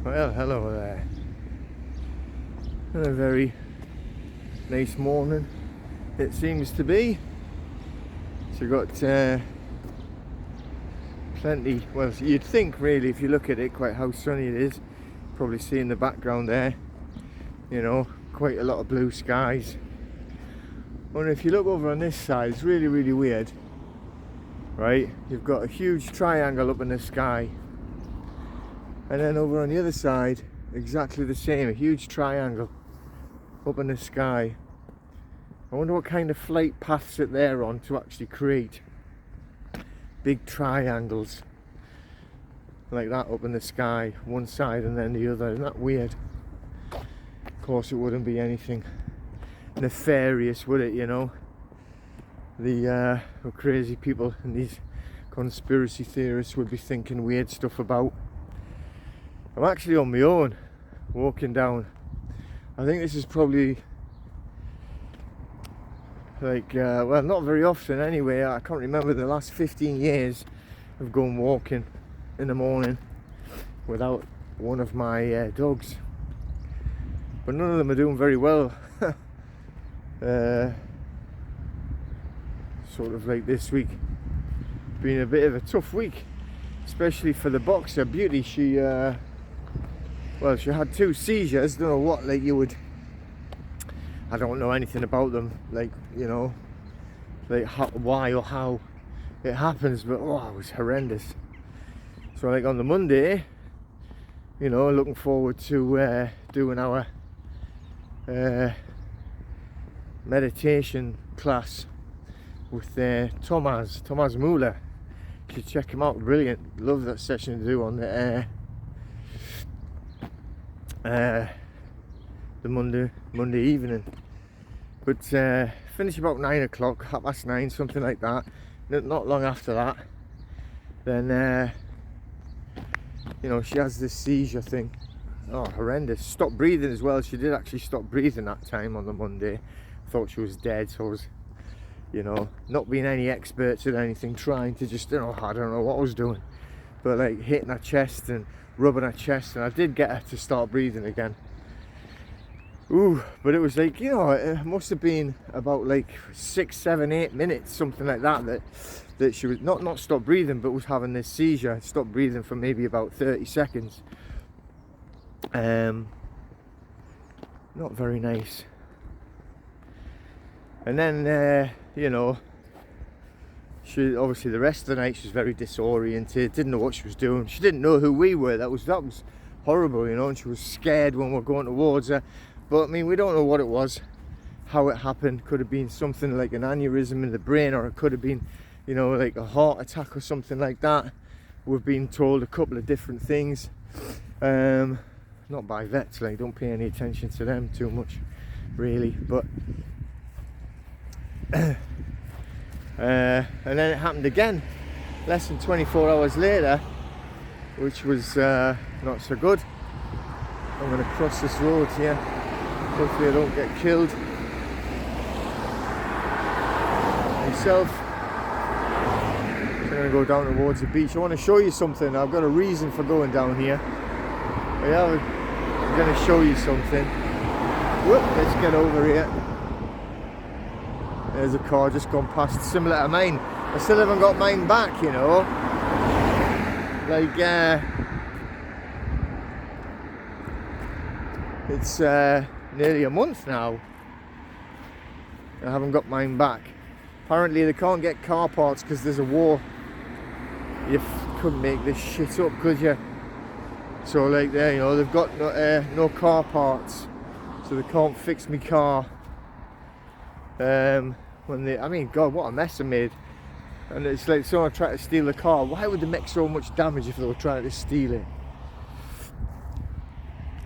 Well, hello there. And a very nice morning it seems to be. So you've got plenty, well, you'd think really, if you look at it, quite how sunny it is. Probably see in the background there, you know, quite a lot of blue skies. And if you look over on this side, it's really, really weird, right? You've got a huge triangle up in the sky. And then over on the other side, exactly the same, a huge triangle up in the sky. I wonder what kind of flight paths that they're on to actually create big triangles like that up in the sky, one side and then the other. Isn't that weird? Of course it wouldn't be anything nefarious, would it, you know? The crazy people and these conspiracy theorists would be thinking weird stuff about. I'm actually on my own, walking down. I think this is probably like, well, not very often anyway. I can't remember the last 15 years of going walking in the morning without one of my dogs. But none of them are doing very well. Sort of like this week. Been a bit of a tough week, especially for the boxer Beauty. She well, she had 2 seizures. Don't know what, like, you would, I don't know anything about them, like, you know, like why or how it happens, but oh, it was horrendous. So like on the Monday, you know, looking forward to doing our meditation class with Thomas Muller. You should check him out, brilliant. Love that session to do on the Monday evening. But finish about 9 o'clock, 9:30, something like that. Not long after that, then you know, she has this seizure thing. Oh, horrendous. Stopped breathing as well. She did actually stop breathing that time on the Monday. Thought she was dead, so I was, you know, not being any experts at anything, trying to just, you know, I don't know what I was doing, but like hitting her chest and rubbing her chest, and I did get her to start breathing again. Ooh, but it was like, you know, it must have been about like 6, 7, 8 minutes, something like that, that she was not stopped breathing, but was having this seizure. Stopped breathing for maybe about 30 seconds. Not very nice. And then you know, she obviously the rest of the night she was very disoriented, didn't know what she was doing. She didn't know who we were. That was horrible, you know, and she was scared when we were going towards her. But I mean, we don't know what it was, how it happened. Could have been something like an aneurysm in the brain, or it could have been, you know, like a heart attack or something like that. We've been told a couple of different things, not by vets, like, don't pay any attention to them too much really, but and then it happened again less than 24 hours later, which was not so good. I'm going to cross this road here, hopefully I don't get killed myself. So I'm going to go down towards the beach. I want to show you something. I've got a reason for going down here. But yeah, I'm going to show you something. Whoop, let's get over here. There's a car just gone past, similar to mine. I still haven't got mine back, you know. Like, it's nearly a month now. I haven't got mine back. Apparently they can't get car parts because there's a war. You couldn't make this shit up, could you? So like, there, you know, they've got no car parts, so they can't fix me car. When they, I mean, God, what a mess they made. And it's like someone tried to steal the car. Why would they make so much damage if they were trying to steal it?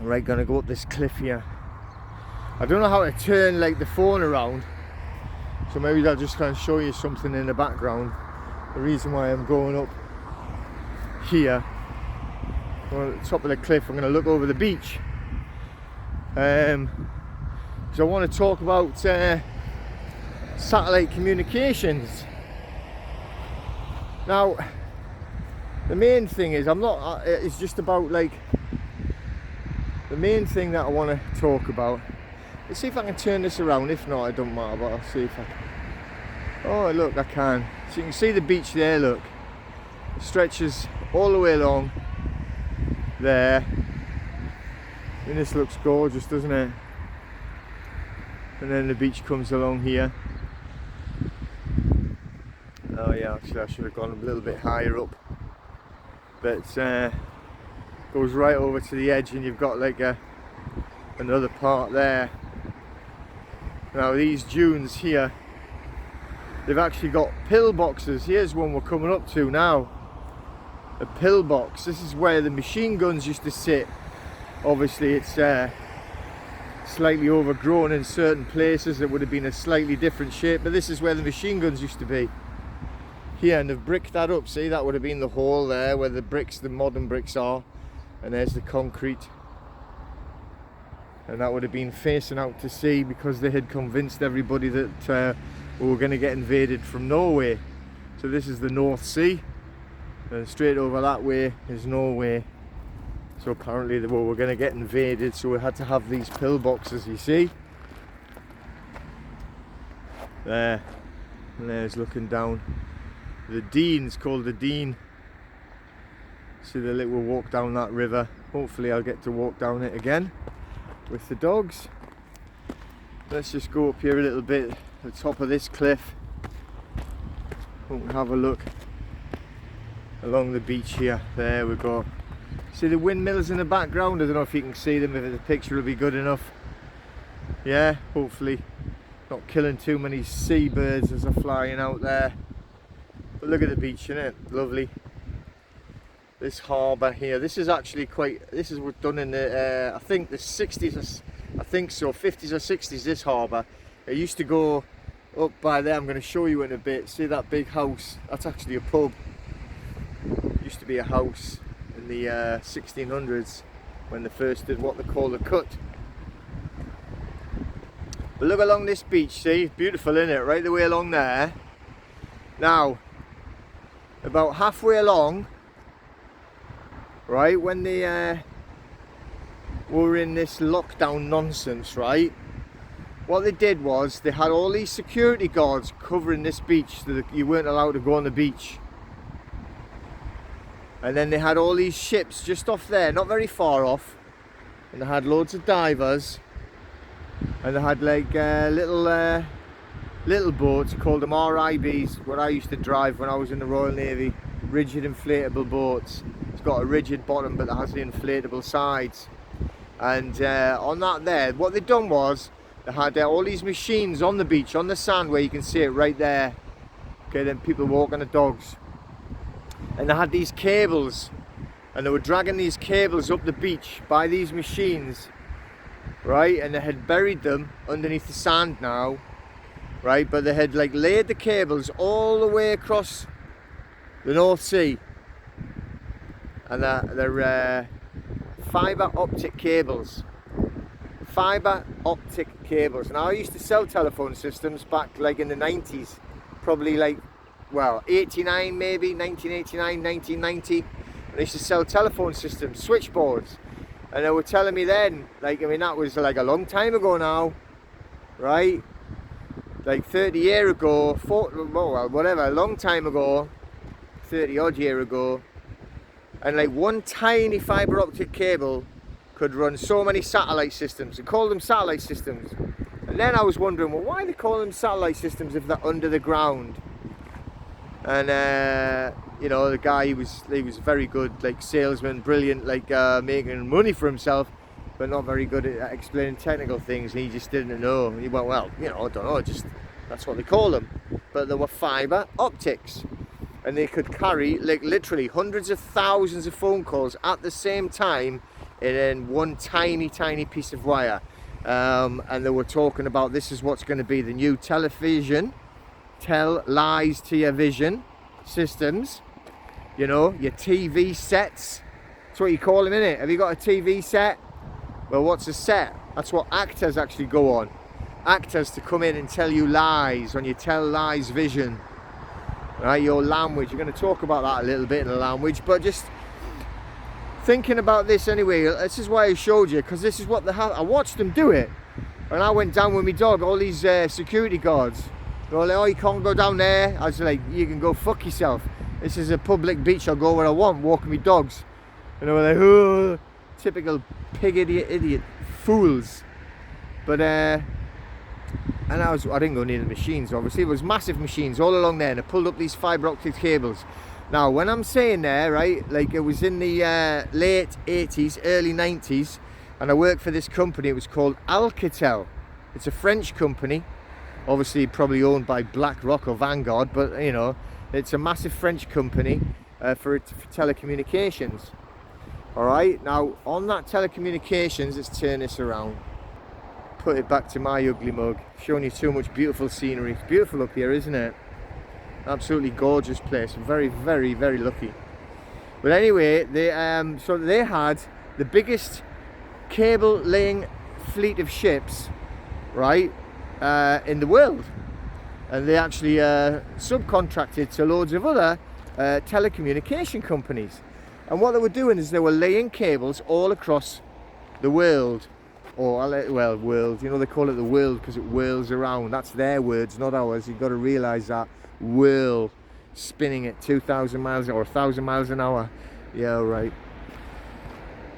Right, gonna go up this cliff here. I don't know how to turn like the phone around, so maybe I'll just try and show you something in the background. The reason why I'm going up here, well, at the top of the cliff, I'm gonna look over the beach. So I want to talk about satellite communications. Now, the main thing is, I'm not, it's just about like the main thing that I want to talk about, let's see if I can turn this around. If not, it don't matter, but I'll see if I can. Oh look, I can. So you can see the beach there, look. It stretches all the way along there. I mean, this looks gorgeous, doesn't it? And then the beach comes along here. Oh yeah, actually I should have gone a little bit higher up. But goes right over to the edge, and you've got like another part there. Now these dunes here, they've actually got pillboxes. Here's one we're coming up to now. A pillbox. This is where the machine guns used to sit. Obviously it's slightly overgrown in certain places. It would have been a slightly different shape, but this is where the machine guns used to be. Here, and they've bricked that up. See, that would have been the hole there where the bricks, the modern bricks are, and there's the concrete. And that would have been facing out to sea because they had convinced everybody that we were going to get invaded from Norway. So this is the North Sea, and straight over that way is Norway. So apparently they were going to get invaded, so we had to have these pillboxes, you see. There, and there's looking down. The Dean's called the Dean. See the little walk down that river. Hopefully I'll get to walk down it again with the dogs. Let's just go up here a little bit, the top of this cliff. We'll have a look along the beach here. There we go. See the windmills in the background? I don't know if you can see them, if the picture will be good enough. Yeah, hopefully not killing too many seabirds as they're flying out there. But look at the beach, isn't it? Lovely. This harbour here, this is actually quite, this is done in the, I think the 60s, I think so, 50s or 60s, this harbour. It used to go up by there, I'm going to show you in a bit. See that big house? That's actually a pub. It used to be a house in the 1600s when they first did what they call the cut. But look along this beach, see? Beautiful, isn't it? Right the way along there. Now, about halfway along, right, when they were in this lockdown nonsense, right, what they did was they had all these security guards covering this beach so that you weren't allowed to go on the beach. And then they had all these ships just off there, not very far off, and they had loads of divers, and they had like little boats, called them RIBs, what I used to drive when I was in the Royal Navy. Rigid inflatable boats. It's got a rigid bottom but it has the inflatable sides. And on that there, what they'd done was they had all these machines on the beach, on the sand where you can see it right there. Okay, then people walking the dogs. And they had these cables, and they were dragging these cables up the beach by these machines, right? And they had buried them underneath the sand now, right? But they had like laid the cables all the way across the North Sea, and they're fibre optic cables. Fibre optic cables. Now I used to sell telephone systems back like in the 90s, probably like, well, 89 maybe, 1989, 1990. And I used to sell telephone systems, switchboards, and they were telling me then, like, I mean that was like a long time ago now, right? Like 30 years ago, 40, well, whatever, a long time ago, 30 odd year ago, and like one tiny fibre optic cable could run so many satellite systems. They call them satellite systems. And then I was wondering, well, why they call them satellite systems if they're under the ground? And you know, the guy, he was very good, like salesman, brilliant, like making money for himself, but not very good at explaining technical things. He just didn't know. He went, well, you know, I don't know, just that's what they call them. But there were fibre optics, and they could carry like literally hundreds of thousands of phone calls at the same time in one tiny piece of wire. And they were talking about, this is what's going to be the new television, tell lies to your vision systems, you know, your TV sets. That's what you call them, innit? Have you got a TV set? Well, what's a set? That's what actors actually go on. Actors to come in and tell you lies on your tell lies vision. Right, your language. You're going to talk about that a little bit in the language, but just thinking about this anyway, this is why I showed you, because this is what they have. I watched them do it, and I went down with my dog. All these security guards, they're all like, oh, you can't go down there. I was like, you can go fuck yourself. This is a public beach. I'll go where I want, walking my dogs. And they were like, oh, typical pig idiot fools. But and I didn't go near the machines, obviously. It was massive machines all along there, and I pulled up these fibre optic cables. Now, when I'm saying there, right, like it was in the late 80s, early 90s, and I worked for this company. It was called Alcatel. It's a French company, obviously probably owned by BlackRock or Vanguard, but you know, it's a massive French company for telecommunications. All right, now on that telecommunications, let's turn this around. Put it back to my ugly mug, showing you so much beautiful scenery. It's beautiful up here, isn't it? Absolutely gorgeous place. Very, very, very lucky. But anyway, so they had the biggest cable laying fleet of ships, right, in the world, and they actually subcontracted to loads of other telecommunication companies. And what they were doing is they were laying cables all across the world. Or, well, world, you know, they call it the world because it whirls around. That's their words, not ours. You've got to realise that. Whirl, spinning at 2,000 miles or 1,000 miles an hour. Yeah, right.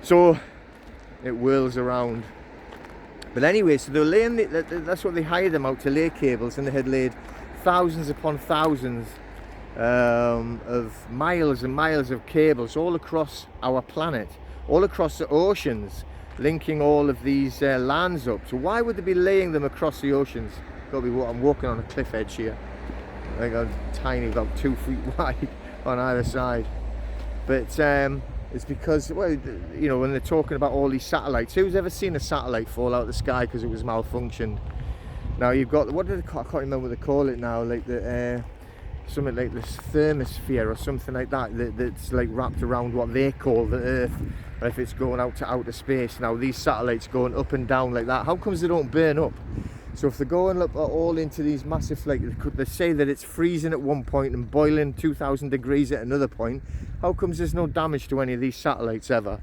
So, it whirls around. But anyway, so they were laying, that's what they hired them out to lay cables, and they had laid thousands upon thousands of miles and miles of cables all across our planet, all across the oceans, linking all of these lands up. So why would they be laying them across the oceans? Got to be, I'm walking on a cliff edge here. I got tiny, about 2 feet wide on either side. But it's because, well, you know, when they're talking about all these satellites, who's ever seen a satellite fall out of the sky because it was malfunctioned? Now you've got, what do they call, I can't remember what they call it now, like the something like this thermosphere or something like that, that's like wrapped around what they call the Earth. If it's going out to outer space. Now these satellites going up and down like that, how comes they don't burn up? So if they're going up all into these massive, like they say that it's freezing at one point and boiling 2,000 degrees at another point, how comes there's no damage to any of these satellites ever?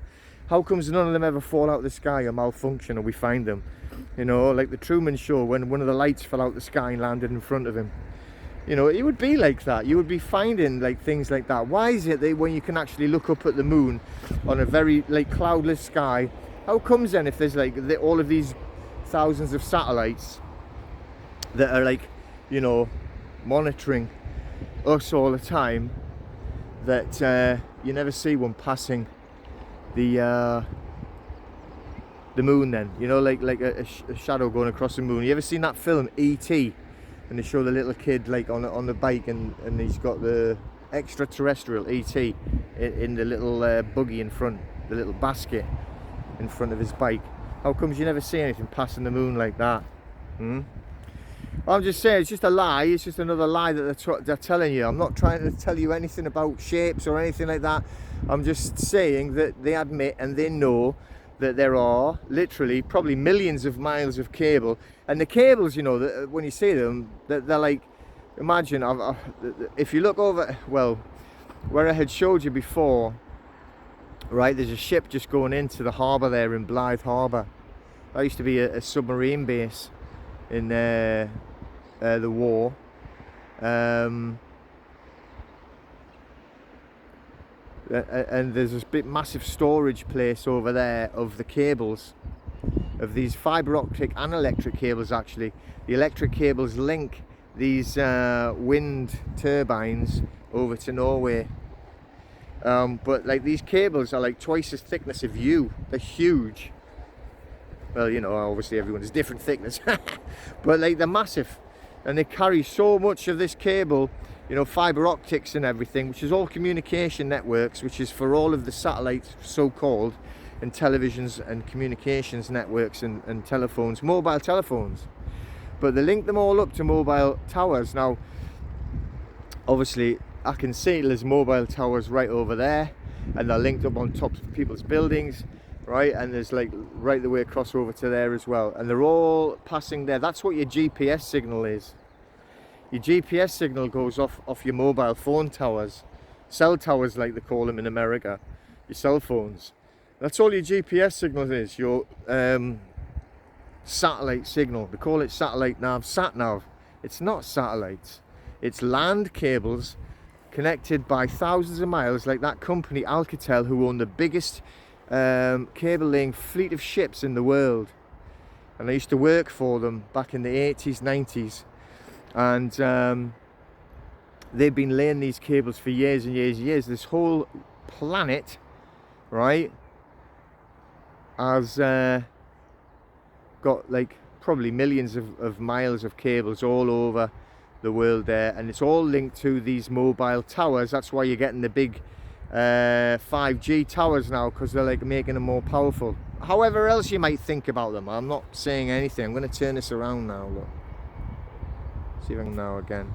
How comes none of them ever fall out of the sky or malfunction and we find them? You know, like the Truman Show, when one of the lights fell out the sky and landed in front of him. You know, it would be like that. You would be finding like things like that. Why is it that when you can actually look up at the moon on a very like cloudless sky, how comes then if there's like all of these thousands of satellites that are like, you know, monitoring us all the time, that you never see one passing the moon then? You know, like a shadow going across the moon. You ever seen that film E.T.? And they show the little kid like on the bike, and he's got the extraterrestrial ET in the little buggy in front, the little basket in front of his bike. How comes you never see anything passing the moon like that? I'm just saying, it's just a lie. It's just another lie that they're telling you. I'm not trying to tell you anything about shapes or anything like that. I'm just saying that they admit and they know that there are literally probably millions of miles of cable, and the cables, you know, that when you see them, they're like, imagine if you look over, well, where I had showed you before, right, there's a ship just going into the harbour there in Blythe Harbour. That used to be a submarine base in the war. And there's this big massive storage place over there of the cables, of these fibre optic and electric cables. Actually, the electric cables link these wind turbines over to Norway, but like these cables are like twice the thickness of you. They're huge. Well, you know, obviously everyone's different thickness, but like they're massive, and they carry so much of this cable, you know, fiber optics and everything, which is all communication networks, which is for all of the satellites, so-called, and televisions and communications networks and telephones, mobile telephones. But they link them all up to mobile towers. Now, obviously, I can see there's mobile towers right over there, and they're linked up on top of people's buildings, right? And there's like right the way across over to there as well. And they're all passing there. That's what your GPS signal is. Your GPS signal goes off your mobile phone towers, cell towers like they call them in America. your cell phones. That's all your GPS signal is, your satellite signal. They call it satellite nav, sat nav. It's not satellites. It's land cables connected by thousands of miles, like that company Alcatel, who own the biggest cable laying fleet of ships in the world. And I used to work for them back in the 80s, 90s. And they've been laying these cables for years and years and years. This whole planet, right, has got like probably millions of miles of cables all over the world there, and it's all linked to these mobile towers. That's why you're getting the big 5G towers now, because they're like making them more powerful. However else you might think about them, I'm not saying anything. I'm going to turn this around now. Look, see if I can now again.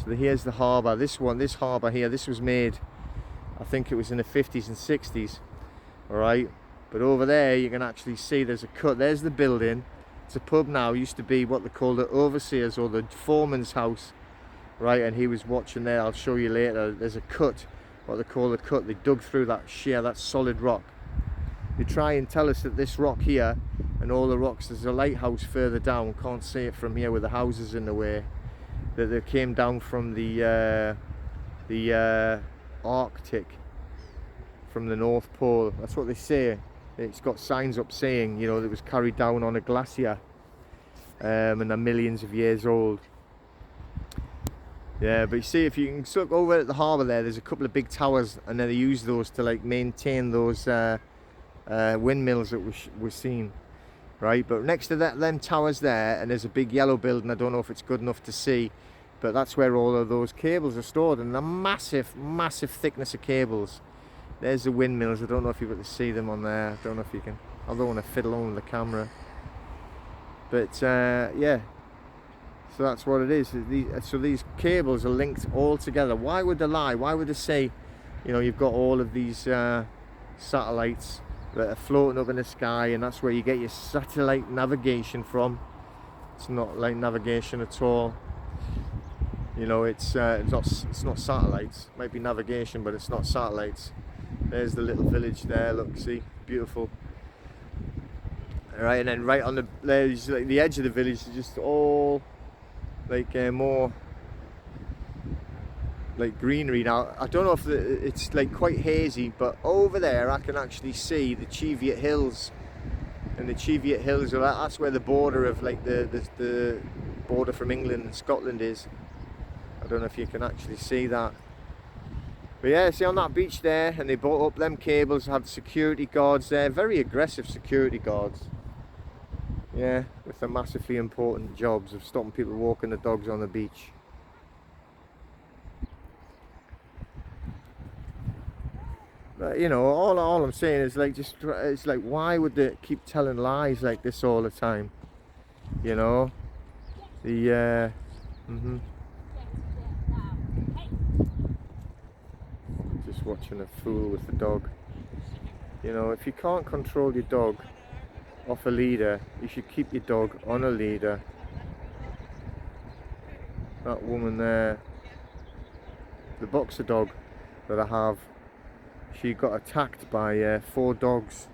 So here's the harbour. This harbour here, this was made, I think it was in the 50s and 60s. All right, but over there you can actually see there's a cut. There's the building. It's a pub now. It used to be what they call the overseer's or the foreman's house, right? And he was watching there. I'll show you later. There's a cut, what they call the cut. They dug through that sheer, that solid rock. They try and tell us that this rock here and all the rocks, there's a lighthouse further down. Can't see it from here with the houses in the way. That they came down from the Arctic, from the North Pole. That's what they say. It's got signs up saying, you know, it was carried down on a glacier, and they're millions of years old. Yeah, but you see, if you can look over at the harbour there's a couple of big towers, and then they use those to like maintain those windmills that we're seeing, right? But next to them towers there, and there's a big yellow building. I don't know if it's good enough to see, but that's where all of those cables are stored, and a massive thickness of cables. There's the windmills. I don't know if you've got to see them on there. I don't know if you can. I don't want to fiddle on with the camera. But yeah, so that's what it is. So these cables are linked all together. Why would they lie? Why would they say, you know, you've got all of these satellites that are floating up in the sky, and that's where you get your satellite navigation from? It's not like navigation at all. You know, it's not satellites. It might be navigation, but it's not satellites. There's the little village there. Look, see, beautiful. All right, and then right on there's like the edge of the village is just all like more like greenery. Now I don't know if it's like quite hazy, but over there I can actually see the Cheviot Hills, and the Cheviot Hills are that's where the border of like the border from England and Scotland is. I don't know if you can actually see that. But yeah, see on that beach there, and they brought up them cables, had security guards there, very aggressive security guards. Yeah, with the massively important jobs of stopping people walking the dogs on the beach. But you know, all I'm saying is like, it's like, why would they keep telling lies like this all the time? You know, Just watching a fool with the dog. You know, if you can't control your dog off a leader, you should keep your dog on a leader. That woman there, the boxer dog that I have, she got attacked by 4 dogs,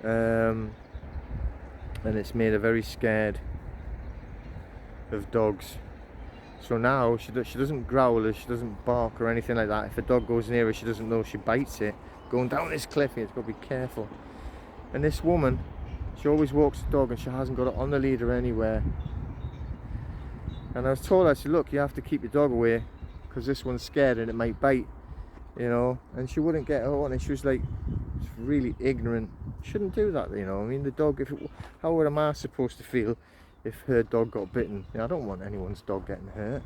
and it's made her very scared of dogs. So now she doesn't growl, or she doesn't bark or anything like that. If a dog goes near her, she doesn't know, she bites it. Going down this cliff here, it's got to be careful. And this woman, she always walks the dog, and she hasn't got it on the leader anywhere. And I was told, I said, look, you have to keep your dog away, because this one's scared and it might bite, you know. And she wouldn't get her on, and she was like, really ignorant. Shouldn't do that, you know. I mean, the dog, how would a ma supposed to feel if her dog got bitten? You know, I don't want anyone's dog getting hurt.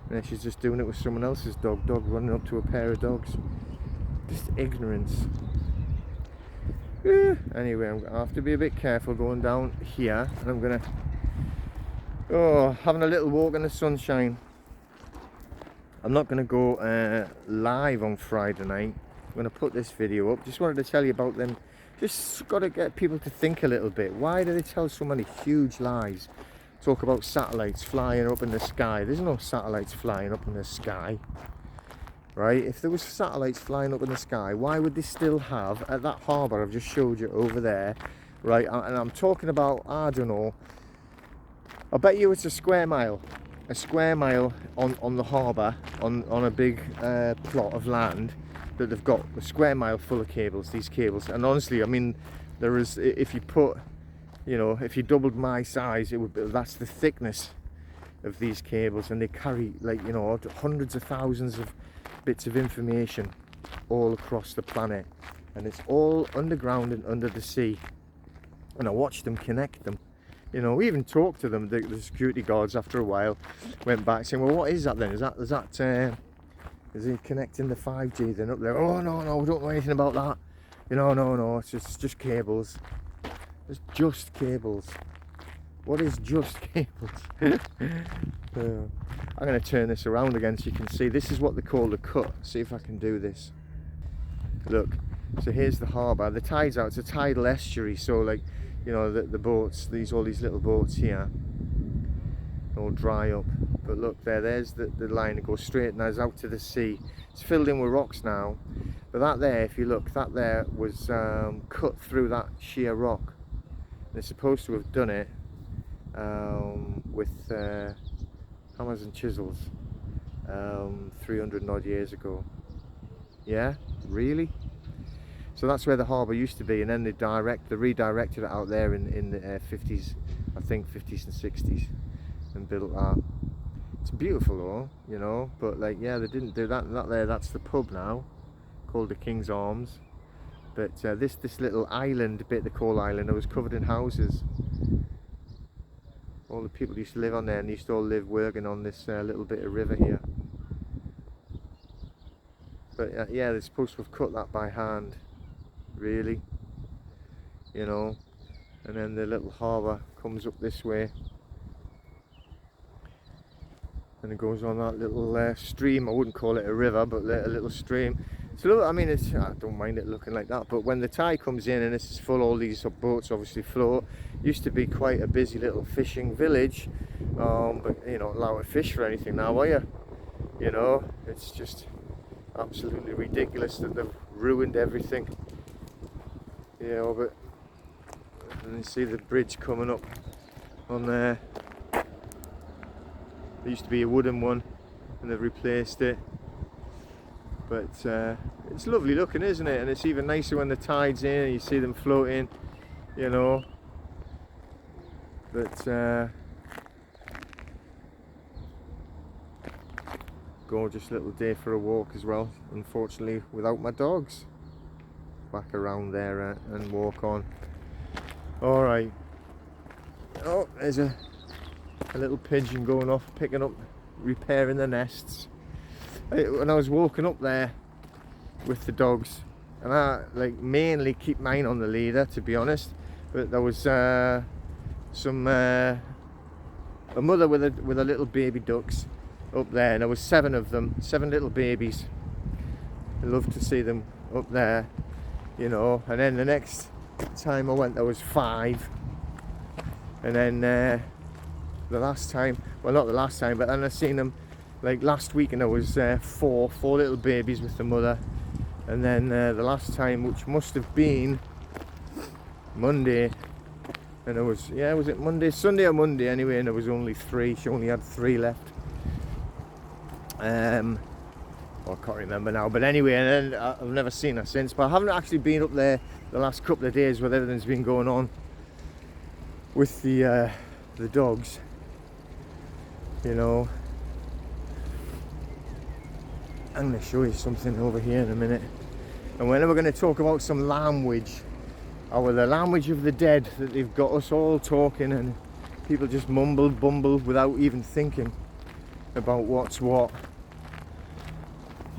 And then she's just doing it with someone else's dog running up to a pair of dogs. Just ignorance. Anyway, I'm gonna have to be a bit careful going down here, and I'm gonna having a little walk in the sunshine. I'm not gonna go live on Friday night. I'm gonna put this video up. Just wanted to tell you about them. Just got to get people to think a little bit. Why do they tell so many huge lies? Talk about satellites flying up in the sky. There's no satellites flying up in the sky. right? If there was satellites flying up in the sky, why would they still have, at that harbour I've just showed you over there, right? And I'm talking about, I don't know, I bet you it's a square mile on the harbour, on a big plot of land that they've got a square mile full of cables, these cables. And honestly, I mean, there is, if you put, you know, if you doubled my size, it would be, that's the thickness of these cables, and they carry, like, you know, hundreds of thousands of bits of information all across the planet, and it's all underground and under the sea. And I watched them connect them. You know, we even talked to them, the security guards, after a while, went back saying, well, what is that then? Is he connecting the 5G then up there? Oh, no, we don't know anything about that. You know, no, it's just cables. It's just cables. What is just cables? I'm going to turn this around again so you can see. This is what they call the cut. See if I can do this. Look, so here's the harbour. The tide's out. It's a tidal estuary, so, like, you know, the boats, all these little boats here, all dry up. But look, there's the line that goes straight and goes out to the sea. It's filled in with rocks now, but that there, if you look, that there was cut through that sheer rock. They're supposed to have done it with hammers and chisels 300 odd years ago. Yeah, really? So that's where the harbour used to be, and then they redirected it out there in the 50s, I think 50s and 60s, and built that. It's beautiful though, you know, but like, yeah, they didn't do that. That there, that's the pub now, called the King's Arms. But this little island bit, the Coal Island, it was covered in houses. All the people used to live on there, and used to all live working on this little bit of river here. But yeah, they're supposed to have cut that by hand, really, you know. And then the little harbour comes up this way, and it goes on that little stream. I wouldn't call it a river, but a little stream. So I mean, I don't mind it looking like that, but when the tide comes in and this is full, all these boats obviously float. Used to be quite a busy little fishing village, but you're not allowed to fish for anything now, are you? You know, it's just absolutely ridiculous that they've ruined everything. You know, but and you see the bridge coming up on there. There used to be a wooden one, and they've replaced it. But it's lovely looking, isn't it? And it's even nicer when the tide's in and you see them floating, you know. But gorgeous little day for a walk as well, unfortunately without my dogs. Back around there and walk on. Alright. Oh, there's a little pigeon going off, picking up, repairing the nests. When I was walking up there with the dogs, and I like mainly keep mine on the leader, to be honest, but there was a mother with a little baby ducks up there, and there was 7 of them, 7 little babies. I love to see them up there, you know. And then the next time I went, there was 5, and then the last time, well, not the last time, but then I seen them like last week, and there was 4 little babies with the mother. And then the last time, which must have been Monday, and it was, yeah, was it Monday, Sunday or Monday anyway, and there was only 3. She only had 3 left. Well, I can't remember now, but anyway, and then I've never seen her since. But I haven't actually been up there the last couple of days with everything's been going on with the dogs, you know. I'm going to show you something over here in a minute. And we're going to talk about some language, or the language of the dead, that they've got us all talking, and people just mumble, bumble without even thinking about what's what,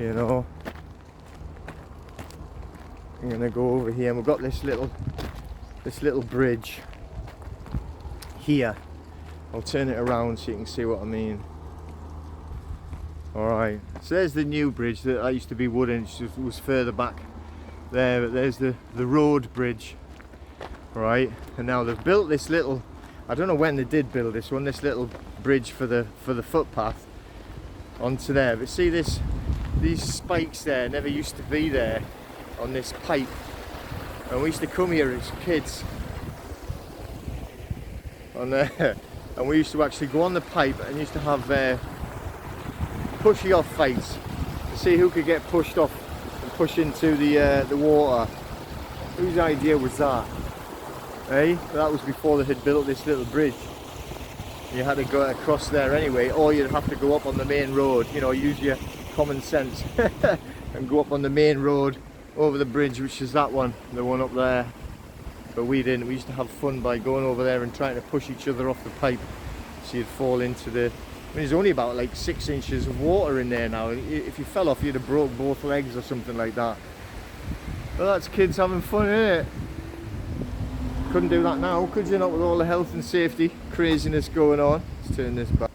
you know. I'm going to go over here, and we've got this little bridge here. I'll turn it around so you can see what I mean. Alright, so there's the new bridge that used to be wooden. It was further back there, but there's the road bridge, right? And now they've built this little, I don't know when they did build this one, this little bridge for the footpath onto there. But see this these spikes there never used to be there on this pipe, and we used to come here as kids on there, and we used to actually go on the pipe and used to have pushy off fights to see who could get pushed off and push into the water. Whose idea was that? Eh? That was before they had built this little bridge. You had to go across there anyway, or you'd have to go up on the main road, you know, use your common sense and go up on the main road over the bridge, which is that one, the one up there. But we didn't. We used to have fun by going over there and trying to push each other off the pipe so you'd fall into the... I mean, there's only about like 6 inches of water in there now. If you fell off, you'd have broke both legs or something like that. But that's kids having fun, isn't it? Couldn't do that now, could you, not with all the health and safety craziness going on. Let's turn this back.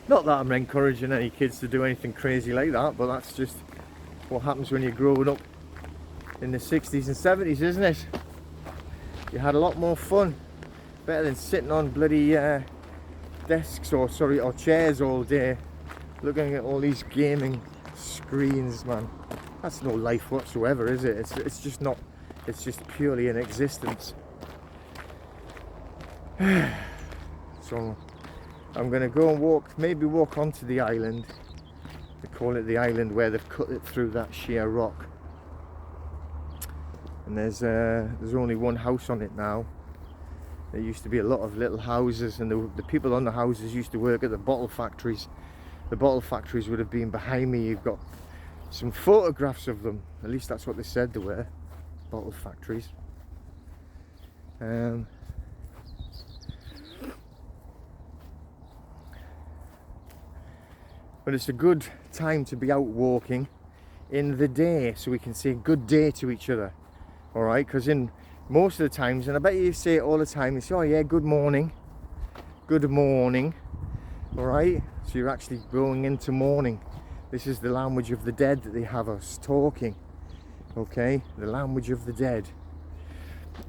Not that I'm encouraging any kids to do anything crazy like that, but that's just what happens when you're growing up in the 60s and 70s, isn't it? You had a lot more fun. Better than sitting on bloody desks or chairs all day looking at all these gaming screens, man. That's no life whatsoever, is it? It's just not. It's just purely an existence. So I'm going to go and maybe walk onto the island. They call it the island where they've cut it through that sheer rock. And there's only one house on it now. There used to be a lot of little houses, and the people on the houses used to work at the bottle factories. The bottle factories would have been behind me. You've got some photographs of them. At least that's what they said they were. Bottle factories. But it's a good time to be out walking in the day, so we can say good day to each other. Alright, because in most of the times, and I bet you say it all the time, you say, oh yeah, good morning. Good morning. Alright, so you're actually going into morning. This is the language of the dead that they have us talking. Okay, the language of the dead.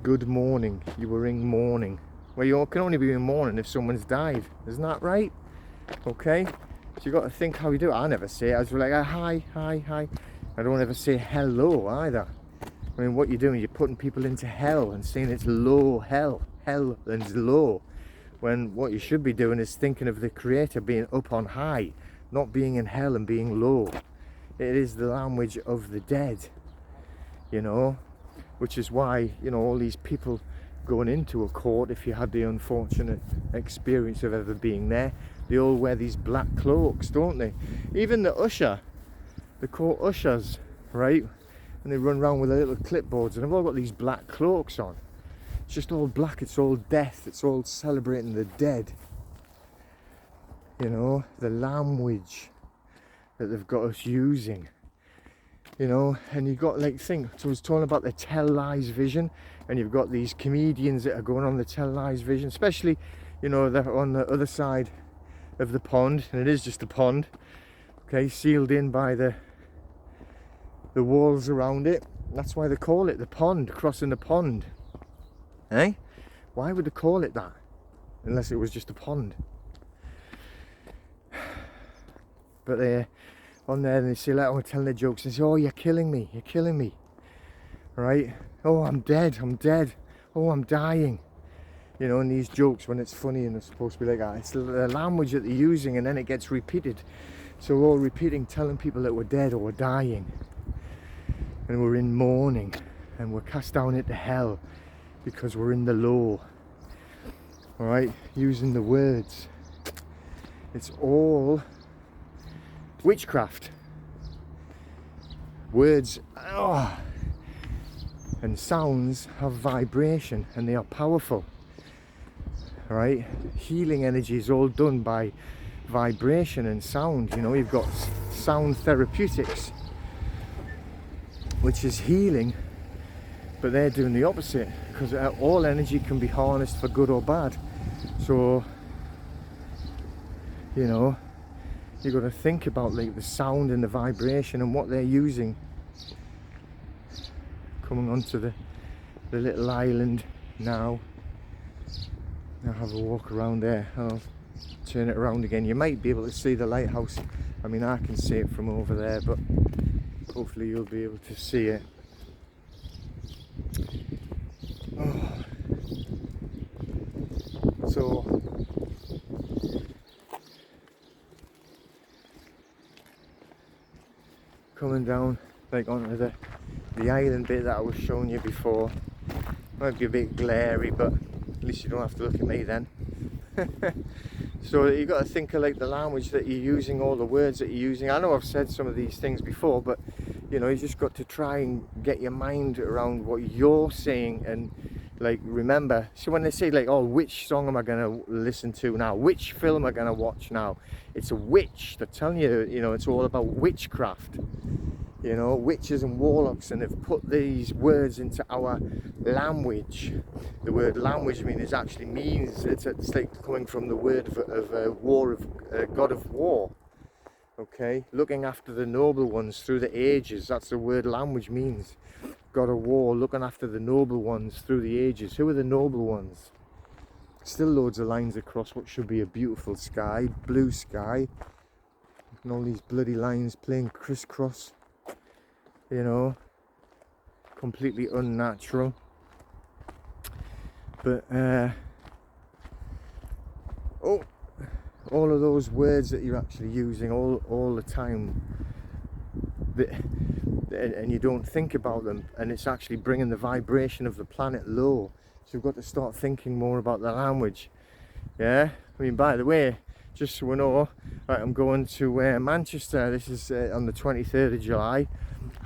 Good morning. You were in mourning. Well, you can only be in mourning if someone's died. Isn't that right? Okay, so you got to think how you do it. I never say it. I was like, hi, hi, hi. I don't ever say hello either. I mean, what you're doing, you're putting people into hell and saying it's low hell. Hell and low. When what you should be doing is thinking of the Creator being up on high, not being in hell and being low. It is the language of the dead. You know, which is why, you know, all these people going into a court, if you had the unfortunate experience of ever being there, they all wear these black cloaks, don't they? Even the usher, the court ushers, right? And they run around with their little clipboards and they've all got these black cloaks on. It's just all black, it's all death, it's all celebrating the dead. You know, the language that they've got us using. You know, and you've got, like, so I was talking about the Tell Lies Vision, and you've got these comedians that are going on the Tell Lies Vision, especially, you know, they're on the other side of the pond, and it is just a pond, okay, sealed in by the walls around it. That's why they call it the pond, crossing the pond. Eh? Why would they call it that? Unless it was just a pond. But they're on there and they say, like, oh, telling their jokes and say, oh, you're killing me, right? Oh, I'm dead, oh, I'm dying. You know, and these jokes, when it's funny and it's supposed to be like that, it's the language that they're using, and then it gets repeated. So we're all repeating, telling people that we're dead or we're dying, and we're in mourning, and we're cast down into hell because we're in the low. All right, using the words. It's all witchcraft. Words and sounds have vibration, and they are powerful. Right? Healing energy is all done by vibration and sound. You know, you've got sound therapeutics, which is healing, but they're doing the opposite, because all energy can be harnessed for good or bad. So, you know, you've got to think about, like, the sound and the vibration and what they're using. Coming onto the little island now. I'll have a walk around there. I'll turn it around again. You might be able to see the lighthouse I mean, I can see it from over there, but hopefully you'll be able to see it. Oh. So coming down like onto the island bit that I was showing you before. Might be a bit glary, but at least you don't have to look at me then. So you've got to think of like the language that you're using, all the words that you're using. I know I've said some of these things before, but you know, you just got to try and get your mind around what you're saying and like remember. So when they say like, oh, which song am I going to listen to now, which film am I going to watch now, it's a witch. They're telling you, you know, it's all about witchcraft, you know, witches and warlocks, and they've put these words into our language. The word language actually means it's like coming from the word of war, of god of war. Okay, looking after the noble ones through the ages. That's the word language means. God of war, looking after the noble ones through the ages. Who are the noble ones? Still loads of lines across what should be a beautiful sky, blue sky, and all these bloody lines playing crisscross, you know, completely unnatural. But all of those words that you're actually using all the time, and you don't think about them, and it's actually bringing the vibration of the planet low. So you've got to start thinking more about the language. Yeah, I mean, by the way, just so we know, right, I'm going to Manchester. This is on the 23rd of July.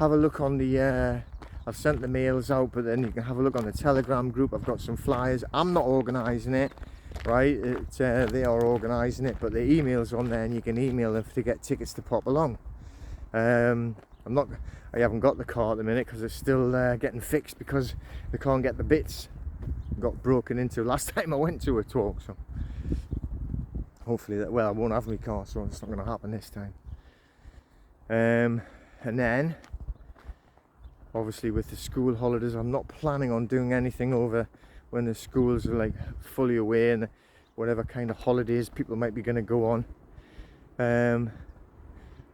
Have a look on the I've sent the mails out, but then you can have a look on the Telegram group. I've got some flyers. I'm not organising it, right? They are organising it, but the email's on there, and you can email them to get tickets to pop along. I haven't got the car at the minute because it's still getting fixed because they can't get the bits. Got broken into last time I went to a talk, so hopefully that, well, I won't have my car, so it's not going to happen this time. And then obviously with the school holidays, I'm not planning on doing anything over when the schools are like fully away and whatever kind of holidays people might be going to go on.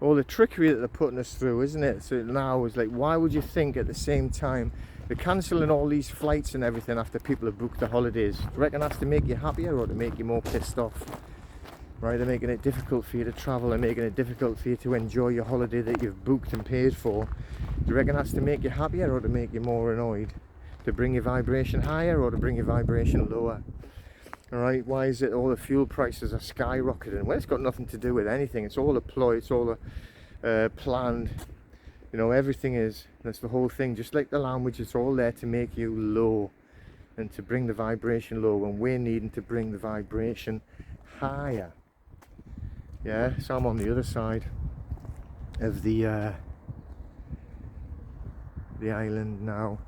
All the trickery that they're putting us through, isn't it? So now it's like, why would you think at the same time they're cancelling all these flights and everything after people have booked the holidays? Do you reckon that's to make you happier or to make you more pissed off? Right, they're making it difficult for you to travel and making it difficult for you to enjoy your holiday that you've booked and paid for. Do you reckon that's to make you happier or to make you more annoyed? To bring your vibration higher or to bring your vibration lower? Alright, why is it all the fuel prices are skyrocketing? Well, it's got nothing to do with anything. It's all a ploy, it's all planned. You know, everything is. That's the whole thing. Just like the language, it's all there to make you low and to bring the vibration low, when we're needing to bring the vibration higher. Yeah, so I'm on the other side of the island now.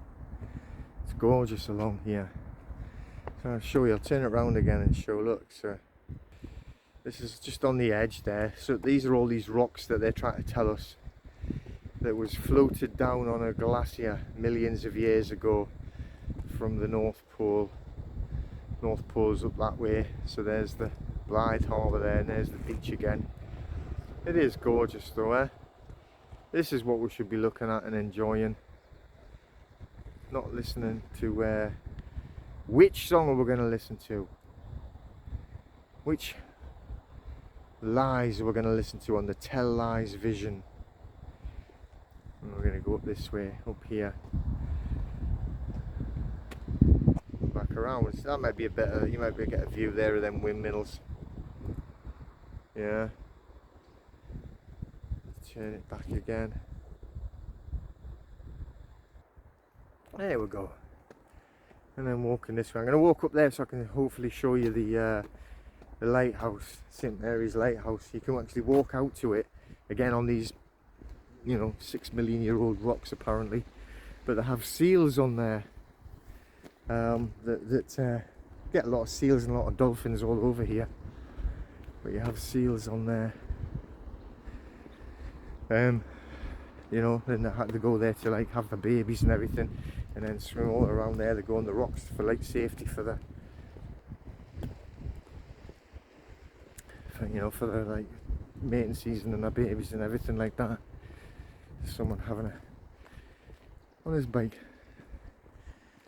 It's gorgeous along here. So I'll show you, I'll turn it around again and show, look, so this is just on the edge there. So these are all these rocks that they're trying to tell us that was floated down on a glacier millions of years ago from the North Pole. North Pole's up that way, so there's the Blythe Harbour there, and there's the beach again. It is gorgeous though, eh? This is what we should be looking at and enjoying, not listening to which song are we going to listen to, which lies are we going to listen to on the Tell Lies Vision. And we're going to go up this way, up here, back around. So that might be a better, you might be able to get a view there of them windmills. Yeah, turn it back again. There we go. And then walking this way. I'm going to walk up there so I can hopefully show you the lighthouse, St Mary's Lighthouse. You can actually walk out to it again on these, you know, 6 million year old rocks apparently, but they have seals on there that get a lot of seals and a lot of dolphins all over here, but you have seals on there. You know, then they had to go there to like have the babies and everything, and then swim all around there. They go on the rocks for like safety for the, you know, for the like mating season and their babies and everything like that. Someone having on his bike,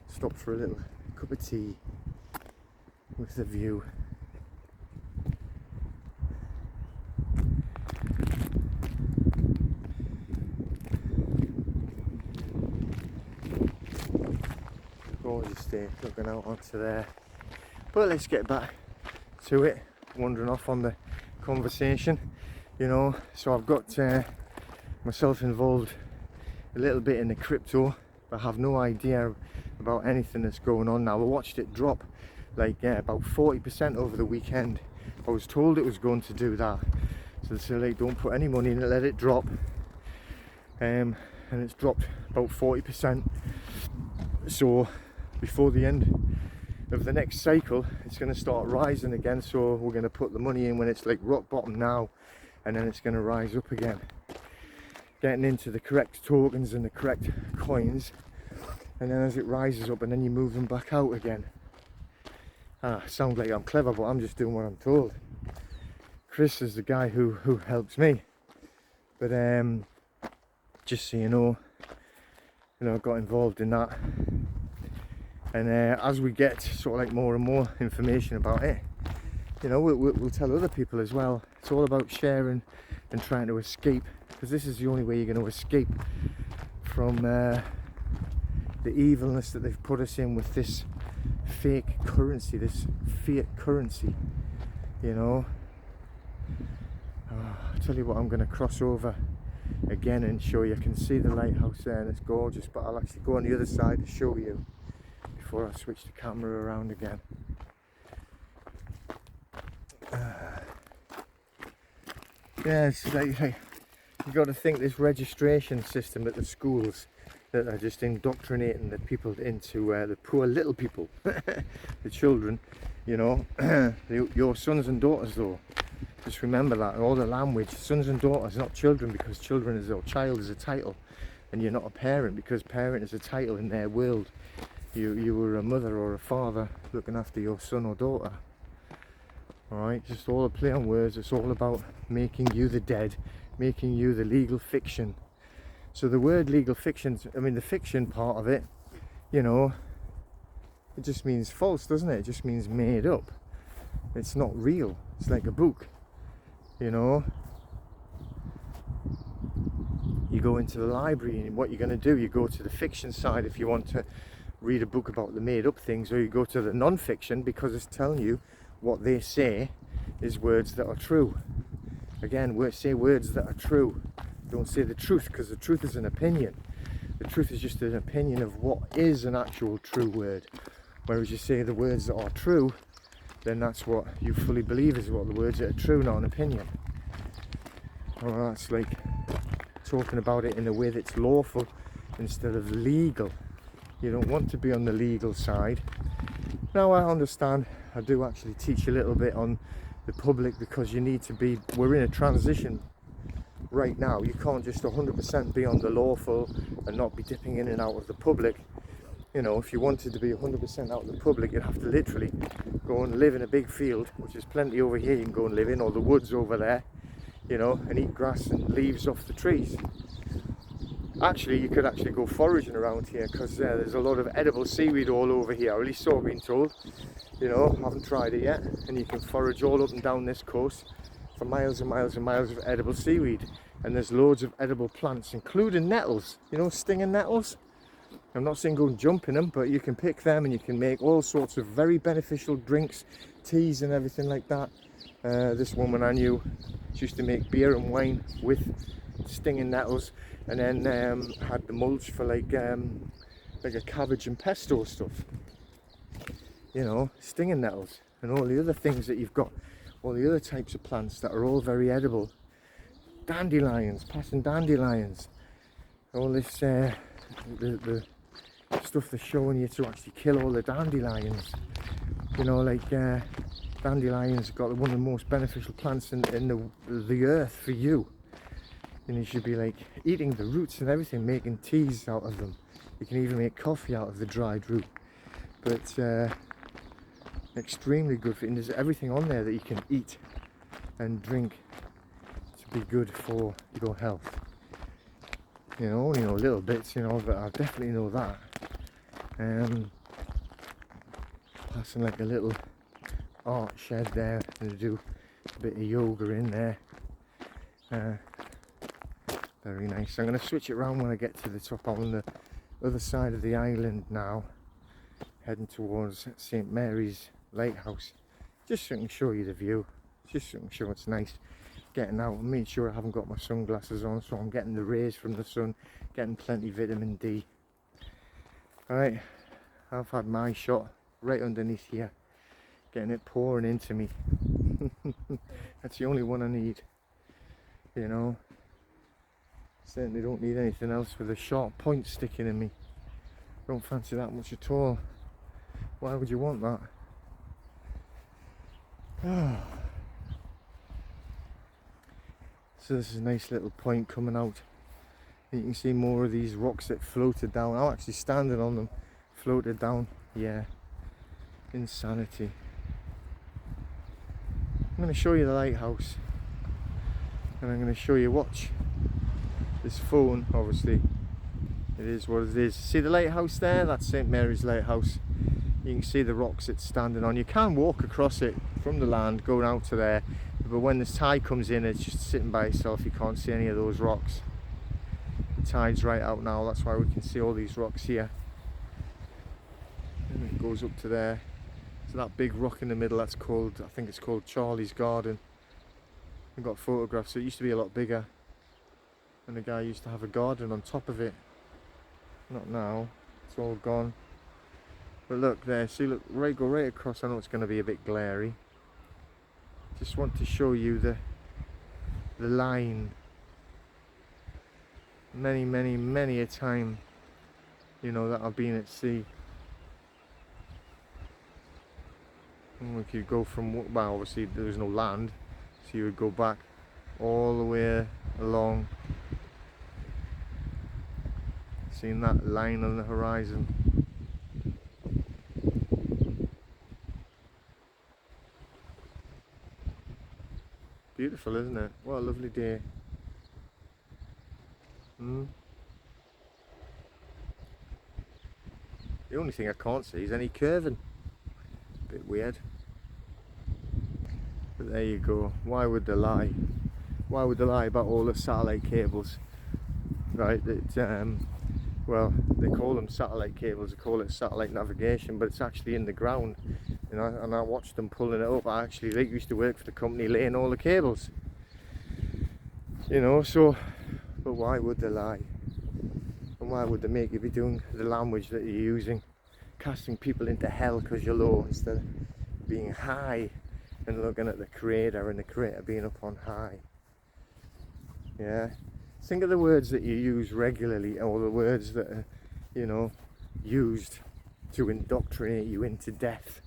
stopped for a little cup of tea with the view. Gorgeous day, looking out onto there. But let's get back to it, wandering off on the conversation, you know. So I've got myself involved a little bit in the crypto, but I have no idea about anything that's going on now. I watched it drop like about 40% over the weekend. I was told it was going to do that, so they said, like, don't put any money in it, let it drop, and it's dropped about 40%. So before the end of the next cycle, it's going to start rising again. So we're going to put the money in when it's like rock bottom now, and then it's going to rise up again, getting into the correct tokens and the correct coins, and then as it rises up, and then you move them back out again. Sounds like I'm clever, but I'm just doing what I'm told. Chris is the guy who helps me, but just so you know, I got involved in that. And as we get sort of like more and more information about it, you know, we'll tell other people as well. It's all about sharing and trying to escape, because this is the only way you're going to escape from the evilness that they've put us in with this fake currency, this fiat currency, you know. I'll tell you what, I'm going to cross over again and show you. I can see the lighthouse there and it's gorgeous, but I'll actually go on the other side to show you before I switch the camera around again. Yeah, it's like you got to think, this registration system at the schools that are just indoctrinating the people into the poor little people, the children, you know. Your sons and daughters, though, just remember that, all the language, sons and daughters, not children, because children is, or child is a title, and you're not a parent, because parent is a title in their world. You were a mother or a father looking after your son or daughter. Alright, just all a play on words. It's all about making you the dead, making you the legal fiction. So the word legal fiction, I mean the fiction part of it, you know, it just means false, doesn't it? It just means made up. It's not real. It's like a book, you know. You go into the library, and what you're going to do, you go to the fiction side if you want to read a book about the made up things, or you go to the non-fiction because it's telling you what they say is words that are true. Again, say words that are true. Don't say the truth, because the truth is an opinion. The truth is just an opinion of what is an actual true word. Whereas you say the words that are true, then that's what you fully believe is what the words that are true, not an opinion. Well, that's like talking about it in a way that's lawful instead of legal. You don't want to be on the legal side. Now I understand, I do actually teach a little bit on the public, because you need to be, we're in a transition right now. You can't just 100% be on the lawful and not be dipping in and out of the public. You know, if you wanted to be 100% out of the public, you'd have to literally go and live in a big field, which is plenty over here you can go and live in, or the woods over there, you know, and eat grass and leaves off the trees. Actually, you could actually go foraging around here, because there's a lot of edible seaweed all over here, or at least so I've been told. You know, haven't tried it yet, and you can forage all up and down this coast for miles and miles and miles of edible seaweed. And there's loads of edible plants, including nettles, you know, stinging nettles. I'm not saying go and jump in them, but you can pick them and you can make all sorts of very beneficial drinks, teas and everything like that. This woman I knew, she used to make beer and wine with stinging nettles, and then had the mulch for like a cabbage and pesto stuff. You know, stinging nettles and all the other things that you've got, all the other types of plants that are all very edible. Dandelions, passing dandelions, all this the stuff they're showing you to actually kill all the dandelions. You know, like dandelions have got one of the most beneficial plants in the earth for you. And you should be like eating the roots and everything, making teas out of them. You can even make coffee out of the dried root. But extremely good for you. And there's everything on there that you can eat and drink. be good for your health. You know, only know little bits, you know, but I definitely know that. Passing like a little art shed there to do a bit of yoga in there. Very nice. I'm going to switch it around when I get to the top. I'm on the other side of the island now, heading towards St Mary's Lighthouse, just so I can show you the view, just so I can show it's nice getting out. And make sure I haven't got my sunglasses on, so I'm getting the rays from the sun, getting plenty vitamin D. Alright, I've had my shot right underneath here, getting it pouring into me. That's the only one I need, you know. Certainly don't need anything else with a sharp point sticking in me. Don't fancy that much at all. Why would you want that? So this is a nice little point coming out. You can see more of these rocks that floated down. I'm actually standing on them, floated down. Yeah, insanity. I'm going to show you the lighthouse, and I'm going to show you, watch this phone. Obviously it is what it is. See the lighthouse there? That's St Mary's Lighthouse. You can see the rocks it's standing on. You can walk across it from the land, going out to there, but when the tide comes in, it's just sitting by itself. You can't see any of those rocks. The tide's right out now, that's why we can see all these rocks here. And it goes up to there. So that big rock in the middle, that's called, I think it's called Charlie's Garden. I've got photographs. So it used to be a lot bigger, and the guy used to have a garden on top of it. Not now, it's all gone. But look there, see, look, go right across. I know it's going to be a bit glary. Just want to show you the line. Many a time, you know, that I've been at sea. And we could go from, well, obviously there was no land, so you would go back all the way along. Seeing that line on the horizon. Beautiful, isn't it? What a lovely day. The only thing I can't see is any curving. Bit weird. But there you go. Why would they lie? Why would they lie about all the satellite cables? Right, that well, they call them satellite cables, they call it satellite navigation, but it's actually in the ground. You know, and I watched them pulling it up. I actually used to work for the company laying all the cables. You know, so, but why would they lie? And why would they make you be doing the language that you're using, casting people into hell because you're low, instead of being high and looking at the creator and the creator being up on high? Yeah. Think of the words that you use regularly, or the words that are, you know, used to indoctrinate you into death.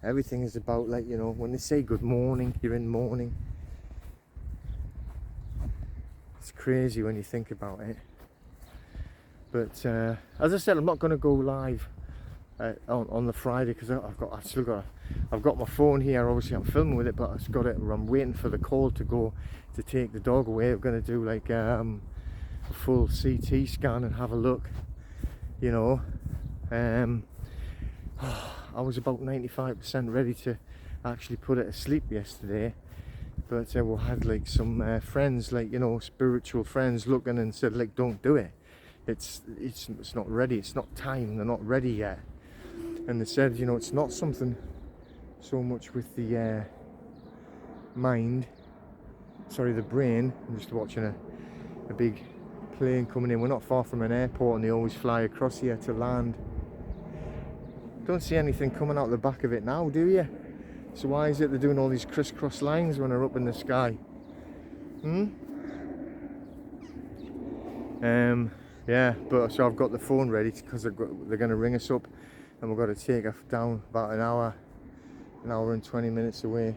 Everything is about, like, you know, when they say good morning, you're in mourning. It's crazy when you think about it. But as I said, I'm not going to go live on the Friday because I've got my phone here. Obviously I'm filming with it, but I've got it. I'm waiting for the call to go to take the dog away. I'm going to do like a full CT scan and have a look, you know. I was about 95% ready to actually put it to sleep yesterday, but we had like some friends, like, you know, spiritual friends, looking and said, like, don't do it. It's not ready. It's not time. They're not ready yet. And they said, you know, it's not something so much with the mind, sorry, the brain. I'm just watching a big plane coming in. We're not far from an airport, and they always fly across here to land. Don't see anything coming out the back of it now, do you? So why is it they're doing all these crisscross lines when they're up in the sky? Yeah, but so I've got the phone ready because they're going to ring us up, and we've got to take her down about an hour and 20 minutes away,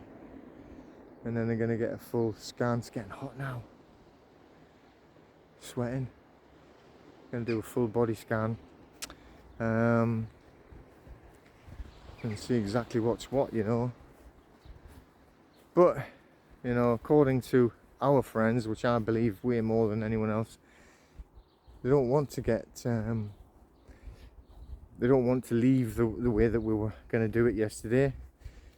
and then they're going to get a full scan. It's getting hot now. Sweating. Going to do a full body scan. And see exactly what's what, you know. But, you know, according to our friends, which I believe way more than anyone else, they don't want to get they don't want to leave the way that we were going to do it yesterday.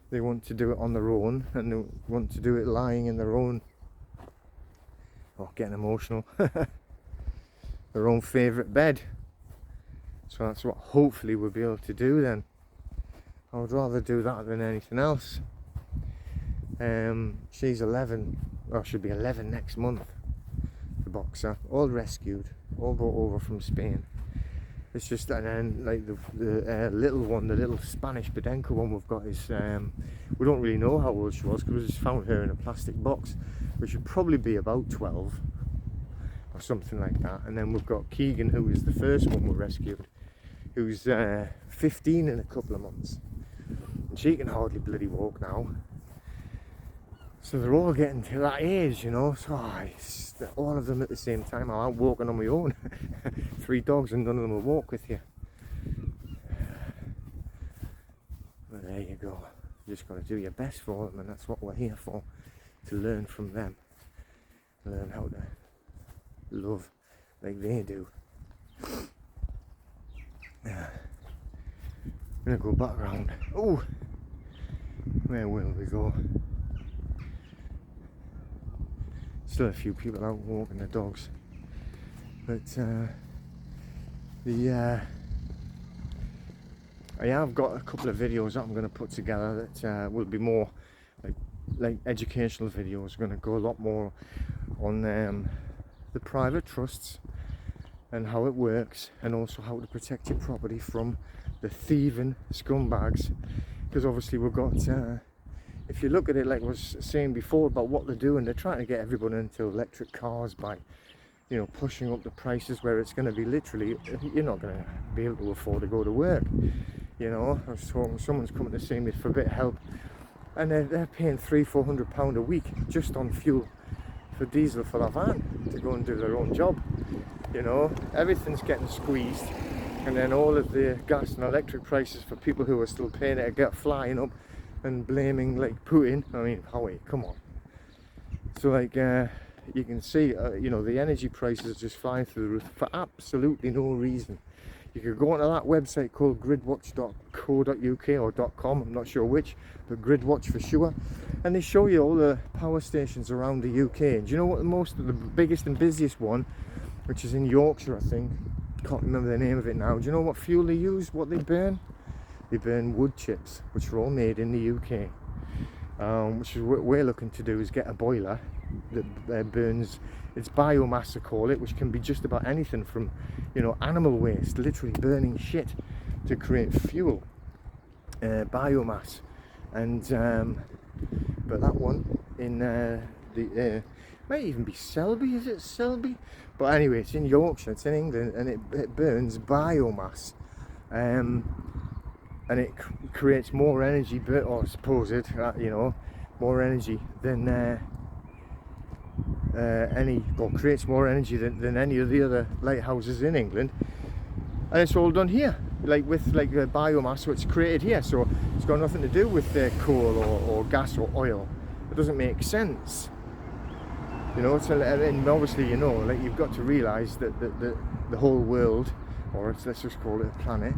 They want to do it on their own, and they want to do it lying in their own, oh, getting emotional, their own favourite bed. So that's what hopefully we'll be able to do then. I would rather do that than anything else. She's 11, or she'll be 11 next month, the boxer, all rescued, all brought over from Spain. It's just, and then like the little one, the little Spanish Bedenko one we've got is, we don't really know how old she was because we just found her in a plastic box, which would probably be about 12 or something like that. And then we've got Keegan, who is the first one we rescued, who's 15 in a couple of months, and she can hardly bloody walk now. So they're all getting to that age, you know. So all of them at the same time. I'm out walking on my own. 3 dogs and none of them will walk with you. But there you go. You just got to do your best for them, and that's what we're here for, to learn from them. Learn how to love like they do. I'm going to go back round. Oh, where will we go? Still a few people out walking the dogs, but I have got a couple of videos that I'm going to put together that will be more like educational videos. We're going to go a lot more on the private trusts and how it works, and also how to protect your property from the thieving scumbags, because obviously we've got if you look at it, like I was saying before about what they're doing, they're trying to get everyone into electric cars by, you know, pushing up the prices where it's going to be literally, you're not going to be able to afford to go to work. You know, I was talking, someone's coming to see me for a bit of help, and they're paying £300-400 a week just on fuel for diesel for their van to go and do their own job. You know, everything's getting squeezed, and then all of the gas and electric prices for people who are still paying it get flying up, and blaming like Putin. I mean, Howie, come on. So like you can see, you know, the energy prices are just flying through the roof for absolutely no reason. You could go onto that website called gridwatch.co.uk or .com, I'm not sure which, but Gridwatch for sure, and they show you all the power stations around the UK. And do you know what the biggest and busiest one, which is in Yorkshire, I think, can't remember the name of it now. Do you know what fuel they use, what they burn? They burn wood chips, which are all made in the UK. Which is what we're looking to do, is get a boiler that burns, it's biomass to call it, which can be just about anything from, you know, animal waste, literally burning shit to create fuel, biomass. And but that one in might even be Selby, is it Selby? But anyway, it's in Yorkshire, it's in England, and it burns biomass. And it creates more energy, or supposed, you know, more energy than creates more energy than any of the other lighthouses in England. And it's all done here, like with biomass, so it's created here. So it's got nothing to do with coal or gas or oil. It doesn't make sense, you know. So, and obviously, you know, like, you've got to realise that the whole world, or let's just call it a planet.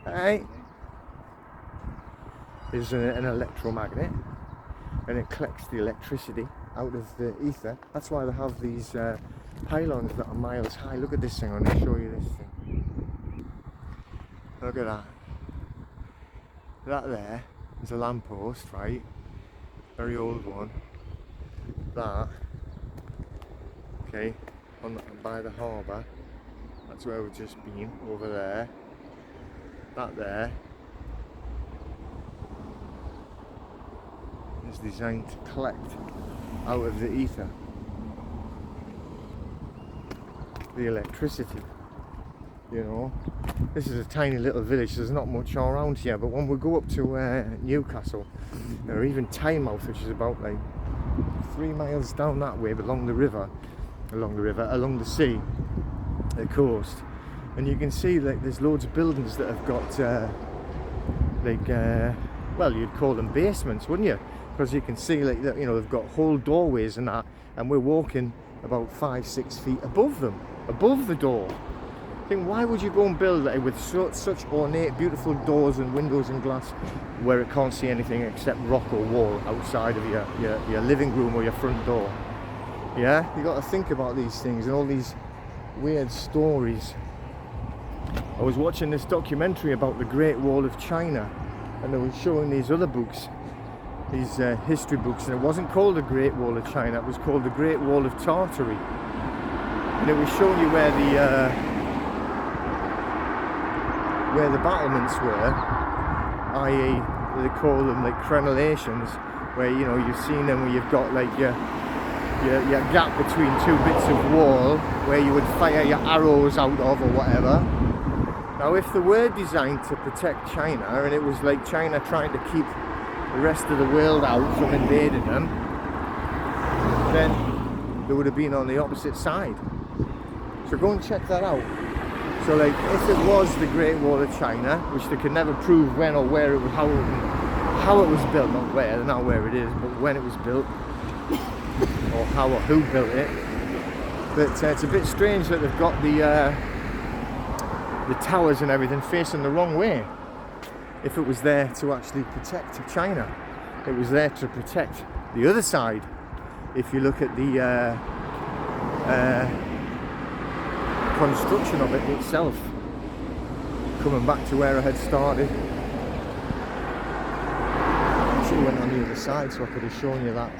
Alright, is an electromagnet, and it collects the electricity out of the ether. That's why they have these pylons that are miles high. Look at this thing, I'm going to show you this thing. Look at that. That there is a lamppost, right? Very old one. That, okay, by the harbour. That's where we've just been, over there. That there is designed to collect out of the ether the electricity, you know. This is a tiny little village, there's not much around here, but when we go up to Newcastle, or even Tynemouth, which is about like 3 miles down that way, but along the sea, the coast, and you can see like there's loads of buildings that have got well, you'd call them basements, wouldn't you? because you can see, like, you know, they've got whole doorways and that, and we're walking about 5-6 feet above them, above the door. I think, why would you go and build it with such ornate, beautiful doors and windows and glass where it can't see anything except rock or wall outside of your living room or your front door? Yeah, you got to think about these things and all these weird stories. I was watching this documentary about the Great Wall of China, and they were showing these other books, these history books, and it wasn't called the Great Wall of China, it was called the Great Wall of Tartary, and it was showing you where the battlements were, i.e. they call them like crenellations, where, you know, you've seen them where you've got like your gap between two bits of wall where you would fire your arrows out of or whatever. Now, if they were designed to protect China, and it was like China trying to keep the rest of the world out from invading them, then they would have been on the opposite side. So go and check that out. So, like, if it was the Great Wall of China, which they could never prove when or where it was, how it was built, not where it is, but when it was built, or how or who built it. But it's a bit strange that they've got the towers and everything facing the wrong way. If it was there to actually protect China, it was there to protect the other side. If you look at the construction of it itself, coming back to where I had started. I should have went on the other side so I could have shown you that.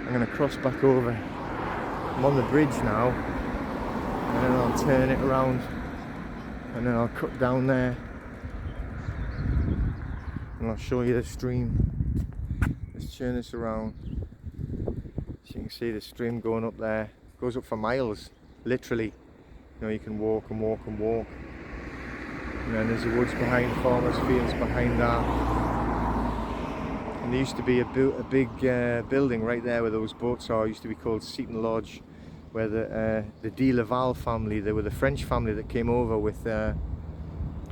I'm going to cross back over. I'm on the bridge now, and then I'll turn it around, and then I'll cut down there, and I'll show you the stream. Let's turn this around. So you can see the stream going up there. It goes up for miles, literally. You know, you can walk and walk and walk. And then there's the woods behind, farmers' fields behind that. And there used to be a big building right there where those boats are. It used to be called Seton Lodge, where the de Laval family, they were the French family that came over with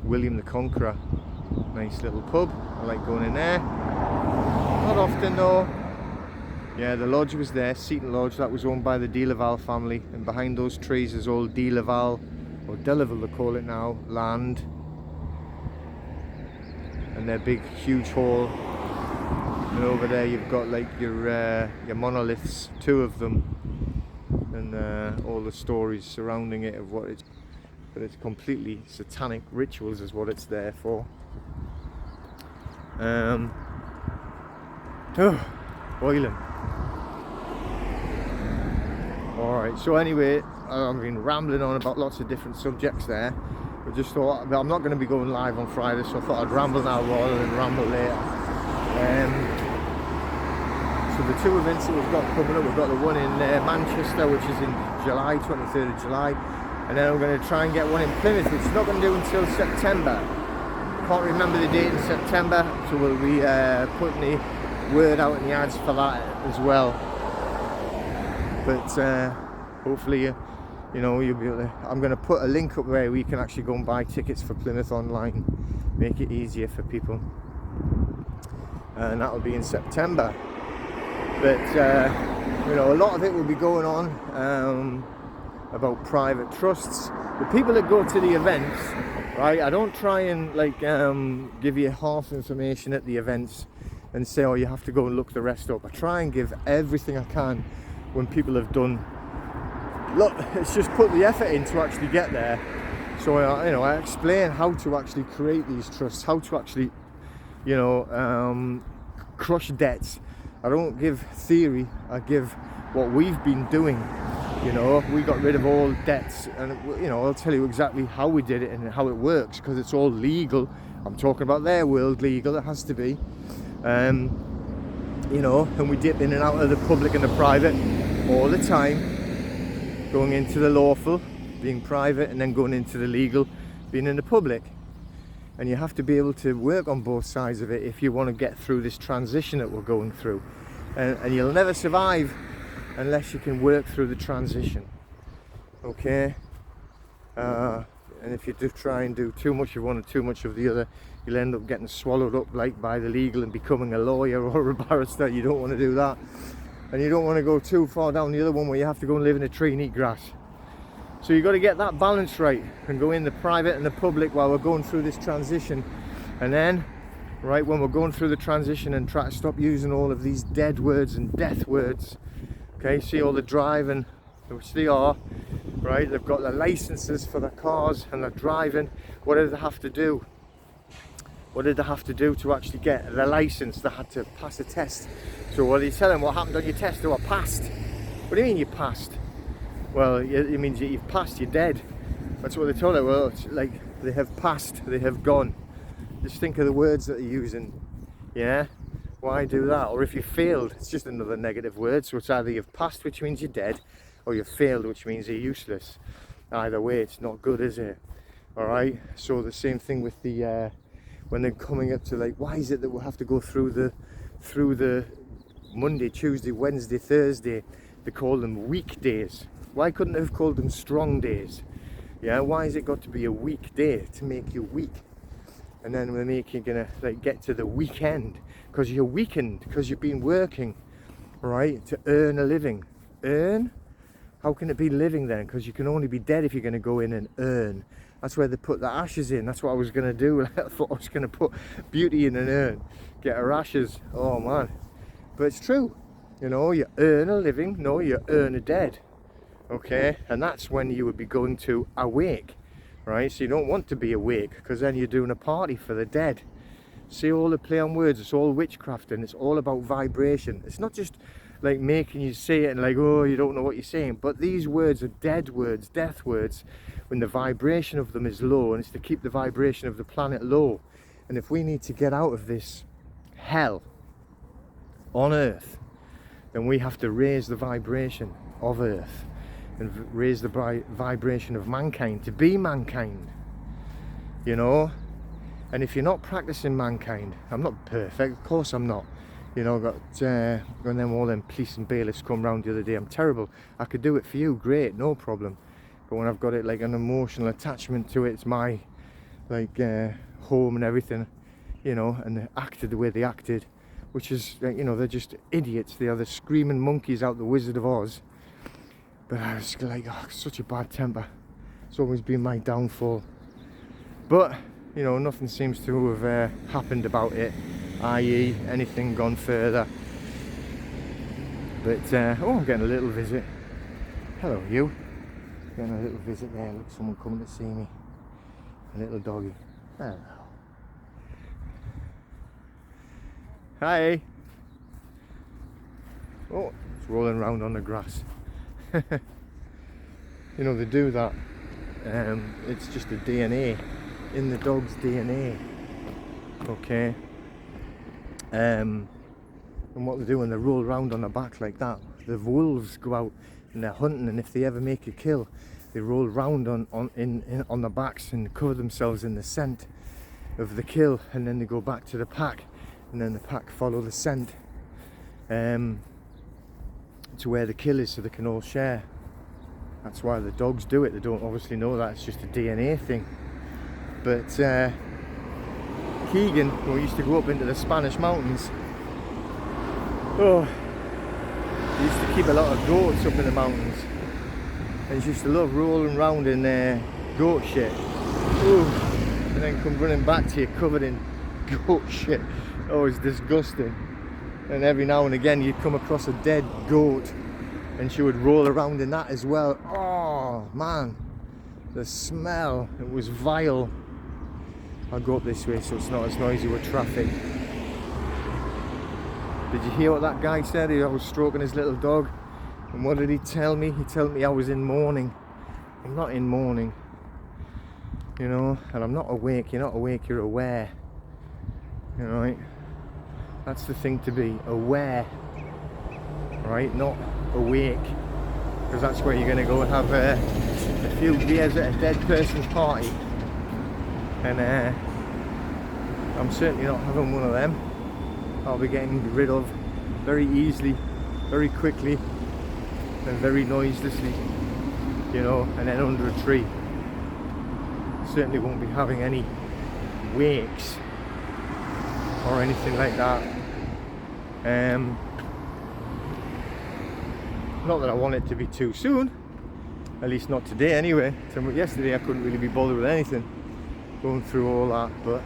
William the Conqueror. Nice little pub. I like going in there. Not often though. Yeah, the lodge was there, Seton Lodge. That was owned by the de Laval family, and behind those trees is old de Laval, or Delaval they call it now, land. And their big, huge hall. And over there you've got like your monoliths, 2 of them, and all the stories surrounding it of what it's. But it's completely satanic rituals is what it's there for. Boiling. Alright, so anyway, I've been rambling on about lots of different subjects there. I just thought, I'm not going to be going live on Friday, so I thought I'd ramble now rather than ramble later. So the 2 events that we've got coming up, we've got the one in Manchester, which is in July, 23rd of July. And then I'm going to try and get one in Plymouth, which is not going to do until September. Can't remember the date in September, so we'll be putting the word out in the ads for that as well. But hopefully, you know, you'll be able to. I'm going to put a link up where we can actually go and buy tickets for Plymouth online, make it easier for people, and that'll be in September. But you know, a lot of it will be going on about private trusts. The people that go to the events, right? I don't try and like give you half information at the events and say, oh, you have to go and look the rest up. I try and give everything I can when people have done. Look, it's just put the effort in to actually get there. So you know, I explain how to actually create these trusts, how to actually, you know, crush debts. I don't give theory. I give what we've been doing. You know, we got rid of all debts, and you know, I'll tell you exactly how we did it and how it works, because it's all legal. I'm talking about their world legal. It has to be. You know, and we dip in and out of the public and the private all the time, going into the lawful, being private, and then going into the legal, being in the public. And you have to be able to work on both sides of it if you want to get through this transition that we're going through. And you'll never survive unless you can work through the transition. Okay? and if you do try and do too much of one or too much of the other, you'll end up getting swallowed up like by the legal and becoming a lawyer or a barrister. You don't want to do that, and you don't want to go too far down the other one where you have to go and live in a tree and eat grass. So you've got to get that balance right and go in the private and the public while we're going through this transition. And then, right, when we're going through the transition, and try to stop using all of these dead words and death words. Okay, see all the driving, which they are, right? They've got the licenses for their cars and they're driving. What did they have to do? What did they have to do to actually get the license? They had to pass a test. So what are you telling them? What happened on your test? Oh, I passed. What do you mean you passed? Well, it means you've passed, you're dead. That's what they told her. Well, it's like they have passed, they have gone. Just think of the words that they're using. Yeah? Why do that? Or if you failed, it's just another negative word. So it's either you've passed, which means you're dead, or you've failed, which means you're useless. Either way, it's not good, is it? Alright? So the same thing with the when they're coming up to, like, why is it that we'll have to go through the Monday, Tuesday, Wednesday, Thursday? They call them weekdays. Why couldn't they have called them strong days? Yeah, why has it got to be a weekday to make you weak? And then we're gonna like get to the weekend because you're weakened, because you've been working, right, to earn a living. Earn? How can it be living then? Because you can only be dead if you're going to go in and earn. That's where they put the ashes in. That's what I was going to do. I thought I was going to put beauty in an urn, get her ashes. Oh man, but it's true. You know, you earn a living. No, you earn a dead. Okay, and that's when you would be going to awake, right? So you don't want to be awake, because then you're doing a party for the dead. See all the play on words, it's all witchcraft, and it's all about vibration. It's not just like making you say it and like, oh, you don't know what you're saying, but these words are dead words, death words, when the vibration of them is low, and it's to keep the vibration of the planet low. And if we need to get out of this hell on Earth, then we have to raise the vibration of Earth and raise the vibration of mankind to be mankind, you know. And if you're not practicing mankind, I'm not perfect, of course I'm not, you know. Got when them all them police and bailiffs come round the other day, I'm terrible. I could do it for you, great, no problem. But when I've got it like an emotional attachment to it, it's my like home and everything, you know, and they acted the way they acted, which is, you know, they're just idiots. They are the screaming monkeys out the Wizard of Oz. But I was like, oh, such a bad temper. It's always been my downfall. But, you know, nothing seems to have happened about it, i.e. anything gone further. But, oh, I'm getting a little visit. Hello, you. Getting a little visit there. Look, someone coming to see me. A little doggy. Hello. Hi. Oh, it's rolling around on the grass. You know, they do that. It's just a DNA in the dog's DNA. Okay. And what they do when they roll around on their back like that, the wolves go out and they're hunting, and if they ever make a kill, they roll around on their backs and cover themselves in the scent of the kill, and then they go back to the pack, and then the pack follow the scent to where the kill is, so they can all share. That's why the dogs do it. They don't obviously know that, it's just a DNA thing. But Keegan, who used to go up into the Spanish mountains, oh, he used to keep a lot of goats up in the mountains, and he used to love rolling around in goat shit. Ooh, and then come running back to you covered in goat shit. Oh, it's disgusting. And every now and again you'd come across a dead goat and she would roll around in that as well. Oh man, the smell, it was vile. I'll go up this way so it's not as noisy with traffic. Did you hear what that guy said? He was stroking his little dog, and what did he tell me? He told me I was in mourning. I'm not in mourning, you know, and I'm not awake. You're not awake, you're aware. You know, right? That's the thing to be, aware, right? Not awake, because that's where you're going to go and have a few beers at a dead person's party, and I'm certainly not having one of them. I'll be getting rid of very easily, very quickly, and very noiselessly, you know, and then under a tree. certainly won't be having any wakes or anything like that. Not that I want it to be too soon, at least not today anyway. So yesterday I couldn't really be bothered with anything, going through all that, but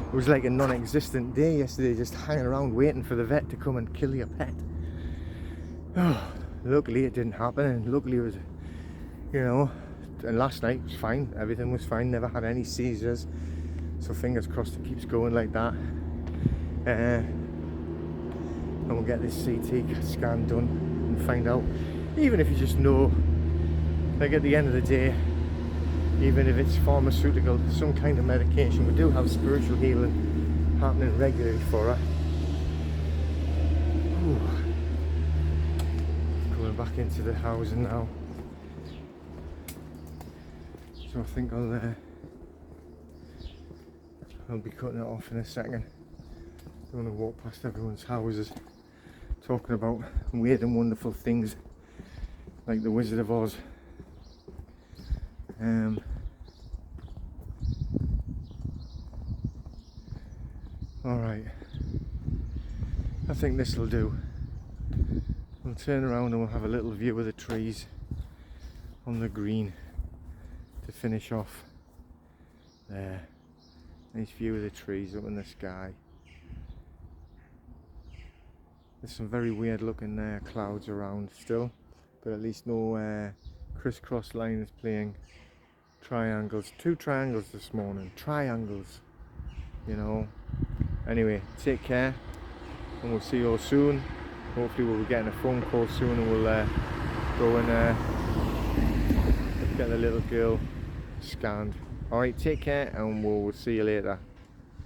it was like a non-existent day yesterday, just hanging around waiting for the vet to come and kill your pet. Oh, luckily it didn't happen, and luckily it was, you know, and last night was fine, everything was fine, never had any seizures, so fingers crossed it keeps going like that. And we'll get this CT scan done and find out, even if you just know, like at the end of the day, even if it's pharmaceutical, some kind of medication, we do have spiritual healing happening regularly for her. Ooh. Going back into the housing now, so I think I'll be cutting it off in a second. I want to walk past everyone's houses talking about weird and wonderful things like the Wizard of Oz. Alright, I think this will do. We'll turn around and we'll have a little view of the trees on the green to finish off there. Nice view of the trees up in the sky. There's some very weird looking clouds around still, but at least no crisscross lines playing triangles. 2 triangles this morning. Triangles, you know. Anyway, take care, and we'll see you all soon. Hopefully we'll be getting a phone call soon, and we'll go and get the little girl scanned. Alright, take care, and we'll see you later.